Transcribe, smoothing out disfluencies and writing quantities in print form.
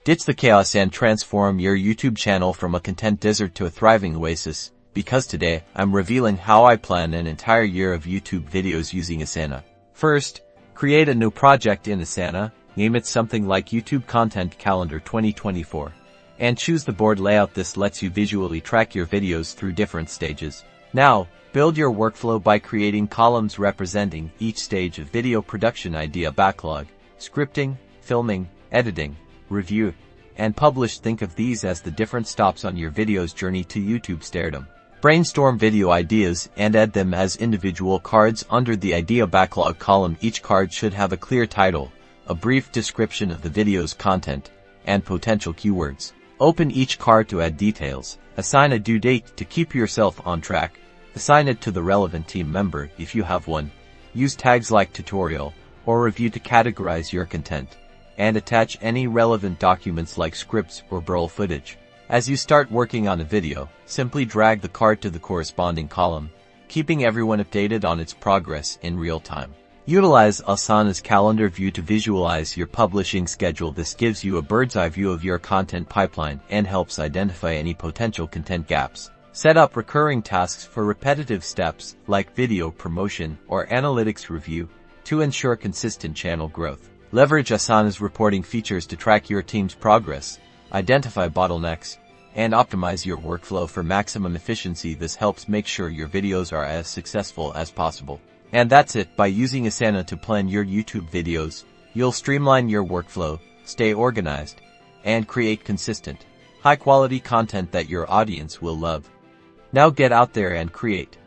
Ditch the chaos and transform your YouTube channel from a content desert to a thriving oasis, because today, I'm revealing how I plan an entire year of YouTube videos using Asana. First, create a new project in Asana, name it something like YouTube Content Calendar 2024, and choose the board layout. This lets you visually track your videos through different stages. Now, build your workflow by creating columns representing each stage of video production: idea, backlog, scripting, filming, editing, review, and publish. Think of these as the different stops on your video's journey to YouTube stardom. Brainstorm video ideas and add them as individual cards under the idea backlog column. Each card should have a clear title, a brief description of the video's content, and potential keywords. Open each card to add details. Assign a due date to keep yourself on track. Assign it to the relevant team member if you have one. Use tags like tutorial or review to categorize your content, and attach any relevant documents like scripts or B-roll footage. As you start working on a video, simply drag the card to the corresponding column, keeping everyone updated on its progress in real time. Utilize Asana's calendar view to visualize your publishing schedule. This gives you a bird's-eye view of your content pipeline and helps identify any potential content gaps. Set up recurring tasks for repetitive steps like video promotion or analytics review to ensure consistent channel growth. Leverage Asana's reporting features to track your team's progress, identify bottlenecks, and optimize your workflow for maximum efficiency. This helps make sure your videos are as successful as possible. And that's it. By using Asana to plan your YouTube videos, you'll streamline your workflow, stay organized, and create consistent, high-quality content that your audience will love. Now get out there and create.